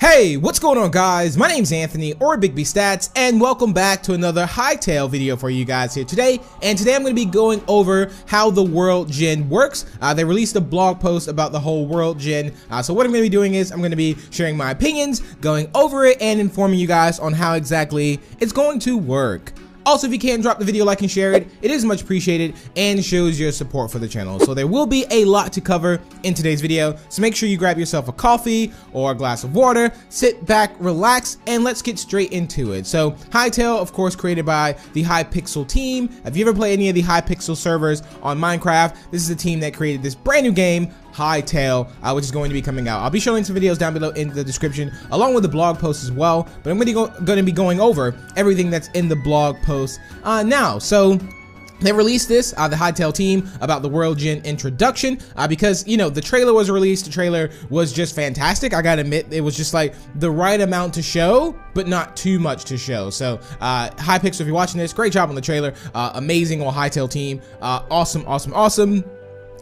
Hey, what's going on guys? My name's Anthony or Big B Stats and welcome back to another Hytale video for you guys here today. And today I'm going to be going over how the World Gen works. They released a blog post about the whole World Gen. So what I'm going to be doing is I'm going to be sharing my opinions, going over it and informing you guys on how exactly it's going to work. Also, if you can, drop the video, like, and share it. It is much appreciated and shows your support for the channel. So there will be a lot to cover in today's video. So make sure you grab yourself a coffee or a glass of water, sit back, relax, and let's get straight into it. So Hytale, of course, created by the Hypixel team. Have you ever played any of the Hypixel servers on Minecraft? This is the team that created this brand new game, Hytale, which is going to be coming out. I'll be showing some videos down below in the description along with the blog post as well, but I'm going to be going over everything that's in the blog post now. So they released this, the Hytale team, about the World Gen introduction because, you know, the trailer was released. The trailer was just fantastic. I gotta admit, it was just like the right amount to show, but not too much to show. So Hypixel, if you're watching this, great job on the trailer. Amazing on Hytale team. Awesome.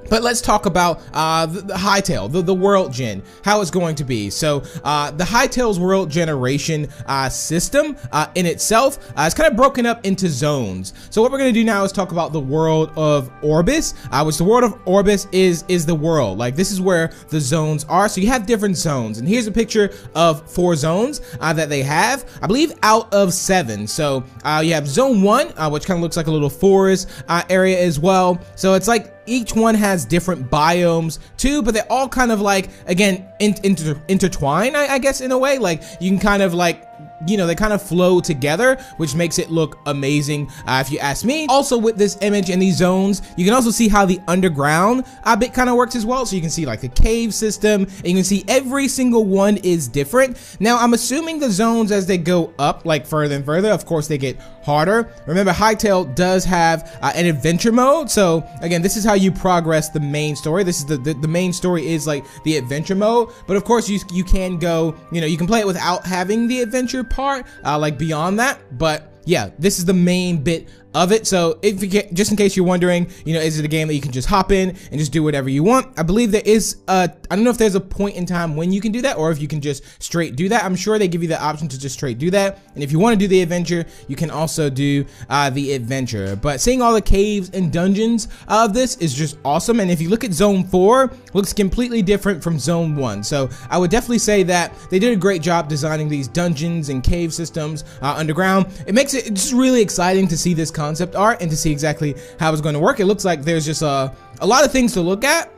But let's talk about the Hytale, the World Gen, how it's going to be. So the Hytale's World Generation system in itself is kind of broken up into zones. So what we're going to do now is talk about the world of Orbis, which the world of Orbis is the world. Like, this is where the zones are. So you have different zones. And here's a picture of 4 zones that they have, I believe, out of 7. So you have Zone 1, which kind of looks like a little forest area as well. So it's like each one has different biomes too, but they're all kind of like, again, intertwined, I guess, in a way. Like, you can kind of like, you know, they kind of flow together, which makes it look amazing if you ask me. Also, with this image and these zones, you can also see how the underground bit kind of works as well. So you can see like the cave system, and you can see every single one is different. Now, I'm assuming the zones, as they go up like further and further, of course they get harder. Remember, Hytale does have an adventure mode. So again, this is how you progress the main story. This is the main story is like the adventure mode, but of course you can go, you know, you can play it without having the adventure part, like beyond that. But yeah, this is the main bit of it. So if you get, just in case you're wondering, you know, is it a game that you can just hop in and just do whatever you want? I believe there is I don't know if there's a point in time when you can do that, or if you can just straight do that. I'm sure they give you the option to just straight do that. And if you want to do the adventure, you can also do the adventure. But seeing all the caves and dungeons of this is just awesome. And if you look at Zone 4, looks completely different from Zone 1. So I would definitely say that they did a great job designing these dungeons and cave systems underground. It makes it just really exciting to see this concept art and to see exactly how it's going to work. It looks like there's just a lot of things to look at,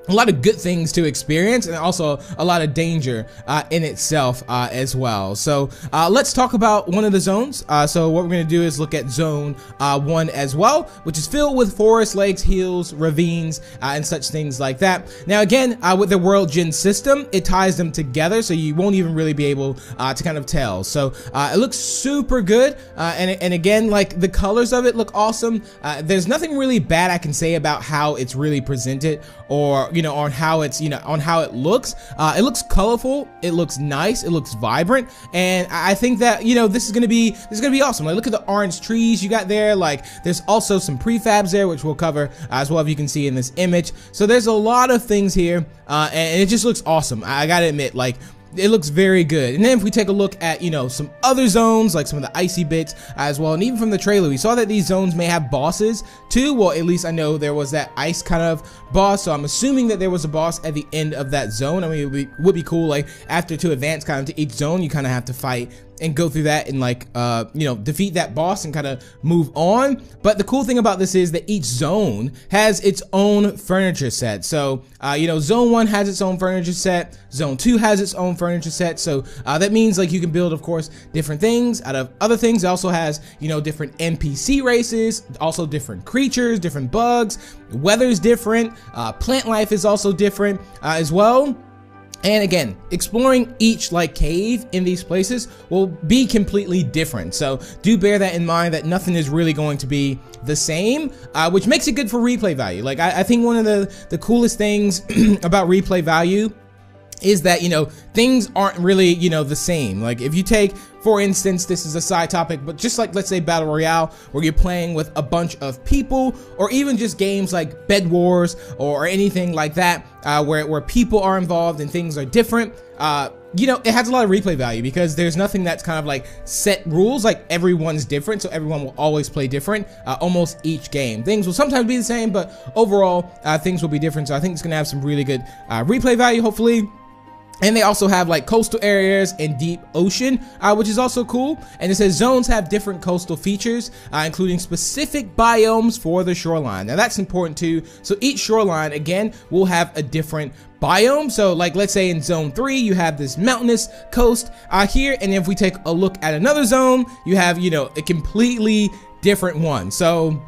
a lot of good things to experience, and also a lot of danger in itself as well. So let's talk about one of the zones. So what we're going to do is look at Zone 1 as well, which is filled with forests, lakes, hills, ravines, and such things like that. Now again, with the World Gen system, it ties them together, so you won't even really be able to kind of tell. So it looks super good, and again, like, the colors of it look awesome. There's nothing really bad I can say about how it's really presented, or, you know, on how it's, you know, on how it looks. It looks colorful, it looks nice, it looks vibrant, and I think that, you know, this is gonna be awesome. Like, look at the orange trees you got there. Like, there's also some prefabs there, which we'll cover as well, if you can see in this image. So there's a lot of things here, and it just looks awesome. I gotta admit, like, it looks very good. And then if we take a look at, you know, some other zones, like some of the icy bits as well, and even from the trailer, we saw that these zones may have bosses too. Well, at least I know there was that ice kind of boss, so I'm assuming that there was a boss at the end of that zone. I mean, it would be cool, like, after to advance kind of to each zone, you kind of have to fight and go through that and, like, you know, defeat that boss and kind of move on. But the cool thing about this is that each zone has its own furniture set. So you know, Zone 1 has its own furniture set, Zone 2 has its own furniture set. So that means, like, you can build, of course, different things out of other things. It also has, you know, different NPC races, also different creatures, different bugs, weather's different, plant life is also different as well. And again, exploring each, like, cave in these places will be completely different. So do bear that in mind, that nothing is really going to be the same, which makes it good for replay value. Like, I think one of the coolest things about replay value is that, you know, things aren't really, you know, the same. Like, if you take, for instance, this is a side topic, but just like, let's say, Battle Royale, where you're playing with a bunch of people, or even just games like Bed Wars or anything like that, where people are involved and things are different. you know, it has a lot of replay value because there's nothing that's kind of like set rules. Like everyone's different, so everyone will always play different almost each game. Things will sometimes be the same, but overall things will be different. So I think it's gonna have some really good replay value, hopefully. And they also have like coastal areas and deep ocean, which is also cool. And it says zones have different coastal features, including specific biomes for the shoreline. Now that's important too. So each shoreline, again, will have a different biome. So like, let's say in zone 3, you have this mountainous coast here. And if we take a look at another zone, you have, you know, a completely different one. So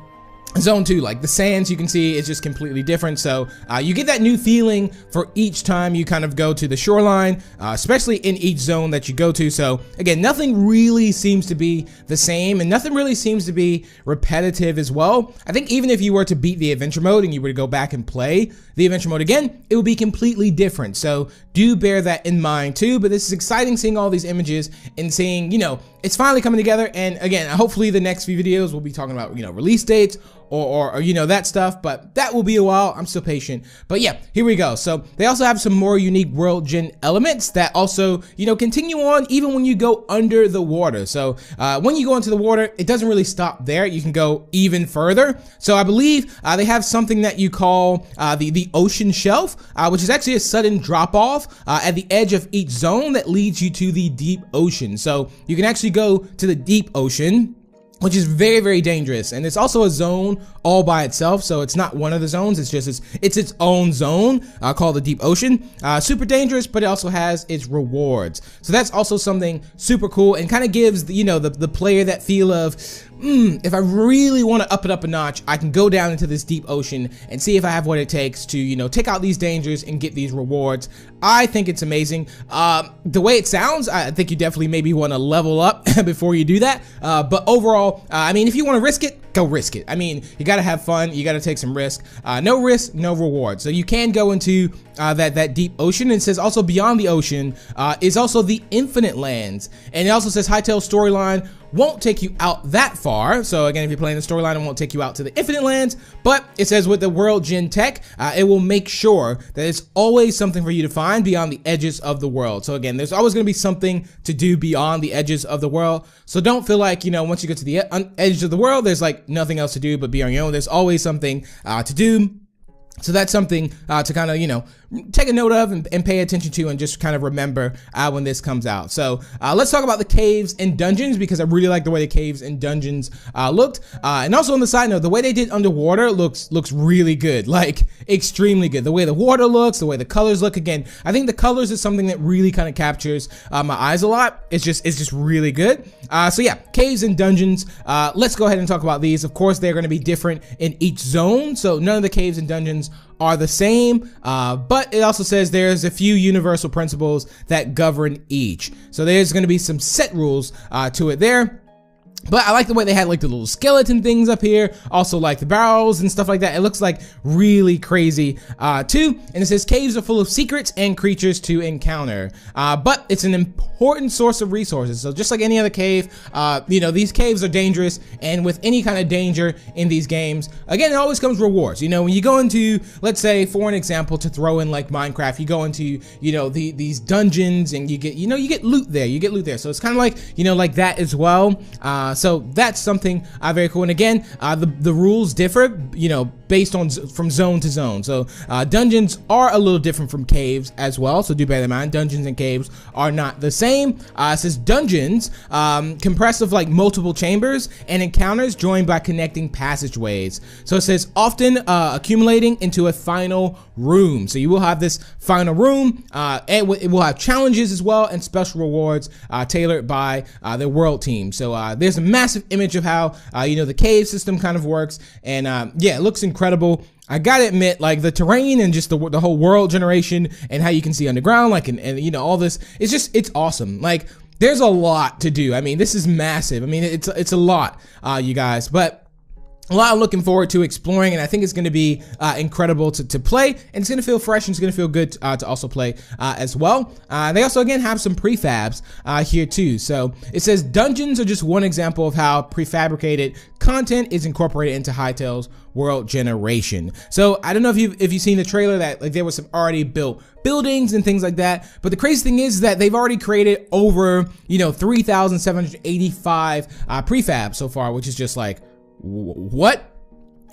Zone 2, like the sands, you can see is just completely different. So you get that new feeling for each time you kind of go to the shoreline, especially in each zone that you go to. So again, nothing really seems to be the same, and nothing really seems to be repetitive as well. I think even if you were to beat the adventure mode and you were to go back and play the adventure mode again, it would be completely different. So do bear that in mind too. But this is exciting, seeing all these images and seeing, you know, it's finally coming together. And again, hopefully the next few videos we'll be talking about, you know, release dates or you know, that stuff, but that will be a while. I'm still patient. But yeah, here we go. So they also have some more unique world gen elements that also, you know, continue on even when you go under the water. So when you go into the water, it doesn't really stop there. You can go even further. So I believe they have something that you call the ocean shelf, which is actually a sudden drop off at the edge of each zone that leads you to the deep ocean. So you can actually go to the deep ocean, which is very, very dangerous. And it's also a zone all by itself. So it's not one of the zones. It's just, it's its own zone called the deep ocean. Super dangerous, but it also has its rewards. So that's also something super cool and kind of gives, you know, the player that feel of, if I really want to up it up a notch, I can go down into this deep ocean and see if I have what it takes to, you know, take out these dangers and get these rewards. I think it's amazing. The way it sounds, I think you definitely maybe want to level up before you do that. But overall, I mean, if you want to risk it, go risk it. I mean, you got to have fun. You got to take some risk. No risk, no reward. So you can go into that deep ocean. And it says also beyond the ocean is also the infinite lands. And it also says Hytale storyline won't take you out that far. So again, if you're playing the storyline, it won't take you out to the infinite lands, but it says with the world gen tech, it will make sure that it's always something for you to find beyond the edges of the world. So again, there's always going to be something to do beyond the edges of the world. So don't feel like, you know, once you get to the edge of the world, there's like nothing else to do but be on your own. There's always something to do. So that's something to kind of, you know, take a note of and pay attention to and just kind of remember when this comes out. So let's talk about the caves and dungeons, because I really like the way the caves and dungeons looked. And also on the side note, the way they did underwater looks really good, like extremely good. The way the water looks, the way the colors look. Again, I think the colors is something that really kind of captures my eyes a lot. It's just really good. So yeah, caves and dungeons. Let's go ahead and talk about these. Of course, they're going to be different in each zone. So none of the caves and dungeons are the same, but it also says there's a few universal principles that govern each. So there's going to be some set rules to it there. But I like the way they had like the little skeleton things up here, also like the barrels and stuff like that. It looks like really crazy too. And it says caves are full of secrets and creatures to encounter, but it's an important source of resources. So just like any other cave, you know, these caves are dangerous, and with any kind of danger in these games, again, it always comes rewards. You know, when you go into, let's say for an example, to throw in like Minecraft, you go into, you know, these dungeons and you get, you know, you get loot there. So it's kind of like, you know, like that as well. So that's something very cool. And again, the rules differ, you know, based on from zone to zone. So dungeons are a little different from caves as well. So do bear in mind, dungeons and caves are not the same. It says dungeons compressed of like multiple chambers and encounters joined by connecting passageways. So it says often accumulating into a final room. So you will have this final room, and it will have challenges as well and special rewards tailored by the world team. So there's a massive image of how you know, the cave system kind of works, and yeah, it looks incredible. I gotta admit, like the terrain and just the whole world generation and how you can see underground, like and you know, all this, it's awesome. Like there's a lot to do. I mean, this is massive. I mean, it's a lot, you guys, but a lot I'm looking forward to exploring, and I think it's going to be incredible to play, and it's going to feel fresh, and it's going to feel good to also play as well. They also, again, have some prefabs here too. So it says dungeons are just one example of how prefabricated content is incorporated into Hytale's world generation. So I don't know if you've seen the trailer, that like there was some already built buildings and things like that, but the crazy thing is that they've already created over 3,785 prefabs so far, which is just like, what?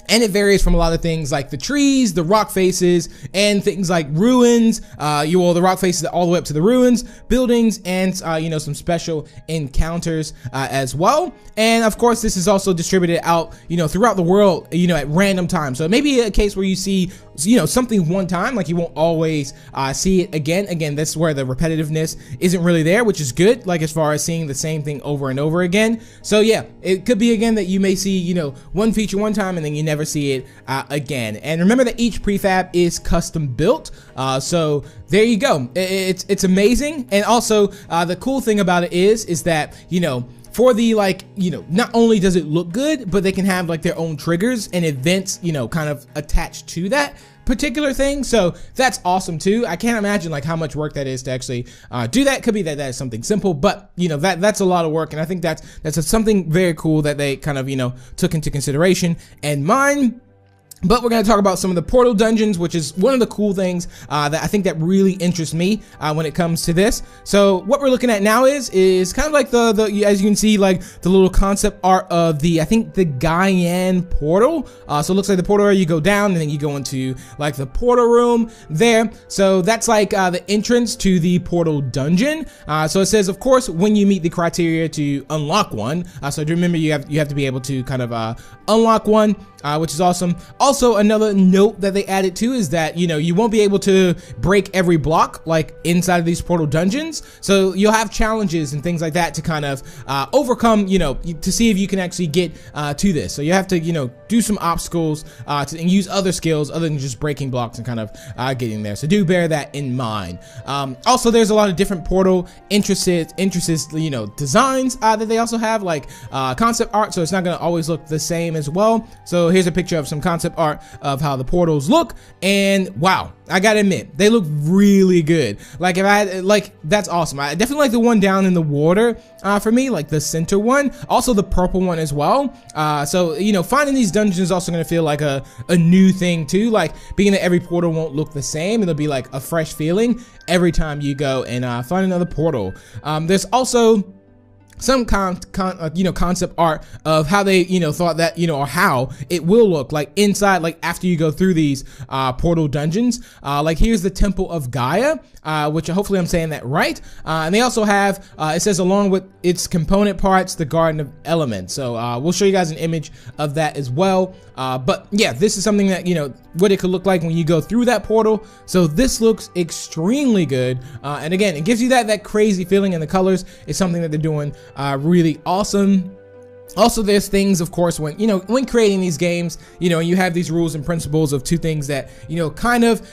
And it varies from a lot of things like the trees, the rock faces, and things like ruins, the rock faces all the way up to the ruins, buildings, and some special encounters as well. And of course, this is also distributed out, throughout the world, at random times. So it may be a case where you see, something one time, like you won't always see it again. Again, that's where the repetitiveness isn't really there, which is good, like as far as seeing the same thing over and over again. So yeah, it could be again that you may see, one feature one time and then you never see it again. And remember that each prefab is custom built. So there you go. It's amazing. And also the cool thing about it is that, for the not only does it look good, but they can have like their own triggers and events, kind of attached to that particular thing. So that's awesome too. I can't imagine like how much work that is to actually do that. Could be that is something simple, but that's a lot of work, and I think that's something very cool that they kind of took into consideration and mind. But we're going to talk about some of the portal dungeons, which is one of the cool things that I think that really interests me when it comes to this. So what we're looking at now is kind of like the as you can see, like the little concept art of I think the Guyane portal. So it looks like the portal area, you go down and then you go into like the portal room there. So that's like the entrance to the portal dungeon. So it says, of course, when you meet the criteria to unlock one. So remember, you have to be able to kind of unlock one. Which is awesome. Also, another note that they added too is that, you won't be able to break every block like inside of these portal dungeons. So you'll have challenges and things like that to kind of overcome, to see if you can actually get to this. So you have to, do some obstacles and use other skills other than just breaking blocks and kind of getting there. So do bear that in mind. Also, there's a lot of different portal interests, designs that they also have, like concept art. So it's not going to always look the same as well. So here's a picture of some concept art of how the portals look, and wow, I gotta admit, they look really good. Like if I had, that's awesome. I definitely like the one down in the water for me, like the center one, also the purple one as well. So finding these dungeons is also gonna feel like a new thing too, like being that every portal won't look the same. It'll be like a fresh feeling every time you go and find another portal. There's also some concept art of how they thought that or how it will look like inside, like after you go through these portal dungeons. Like here's the Temple of Gaia, which hopefully I'm saying that right. And they also have it says along with its component parts, the Garden of Elements. So we'll show you guys an image of that as well. But yeah, this is something that what it could look like when you go through that portal. So this looks extremely good, and again, it gives you that crazy feeling, and the colors is something that they're doing really awesome. Also, there's things, of course, when when creating these games, you have these rules and principles of two things that kind of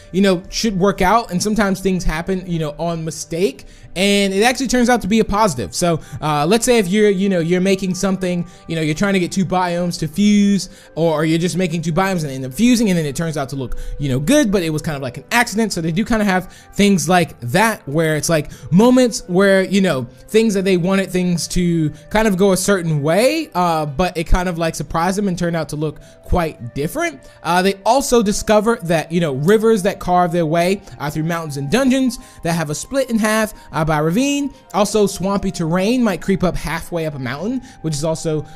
should work out, and sometimes things happen on mistake, and it actually turns out to be a positive. So let's say if you're making something, you're trying to get two biomes to fuse, or you're just making two biomes and end up fusing, and then it turns out to look good, but it was kind of like an accident. So they do kind of have things like that, where it's like moments where things that they wanted things to kind of go a certain way, but it kind of like surprised them and turned out to look quite different. They also discover that rivers that carve their way through mountains and dungeons that have a split in half by ravine. Also, swampy terrain might creep up halfway up a mountain, which is also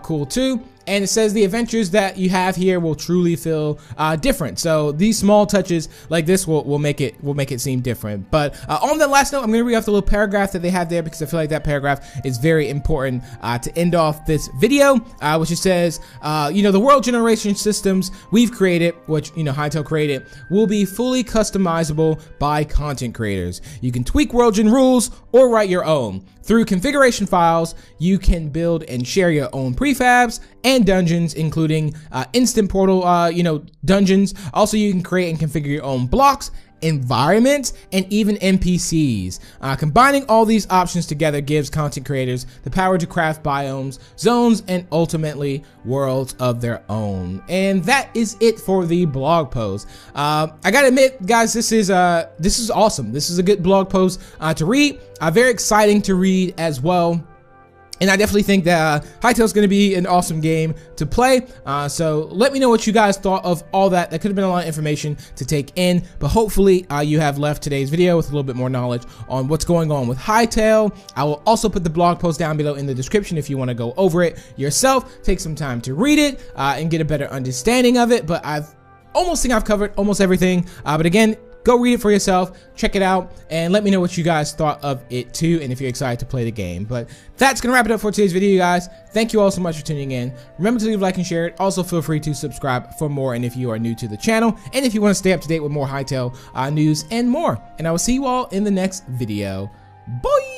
cool too. And it says the adventures that you have here will truly feel different. So these small touches like this will make it seem different. But on that last note, I'm gonna read off the little paragraph that they have there, because I feel like that paragraph is very important to end off this video, which it says, the world generation systems we've created, which Hytale created, will be fully customizable by content creators. You can tweak world gen rules or write your own. Through configuration files, you can build and share your own prefabs and dungeons, including instant portal, dungeons. Also, you can create and configure your own blocks environments, and even NPCs. Combining all these options together gives content creators the power to craft biomes, zones, and ultimately worlds of their own. And that is it for the blog post. I gotta admit, guys, this is awesome. This is a good blog post to read. Very exciting to read as well. And I definitely think that Hytale is going to be an awesome game to play. So let me know what you guys thought of all that. That could have been a lot of information to take in, but hopefully you have left today's video with a little bit more knowledge on what's going on with Hytale. I will also put the blog post down below in the description if you want to go over it yourself. Take some time to read it and get a better understanding of it. But I've covered almost everything. But again, go read it for yourself, check it out, and let me know what you guys thought of it too, and if you're excited to play the game. But that's gonna wrap it up for today's video, guys. Thank you all so much for tuning in. Remember to leave a like and share it. Also, feel free to subscribe for more, and if you are new to the channel, and if you want to stay up to date with more Hytale news and more. And I will see you all in the next video. Bye!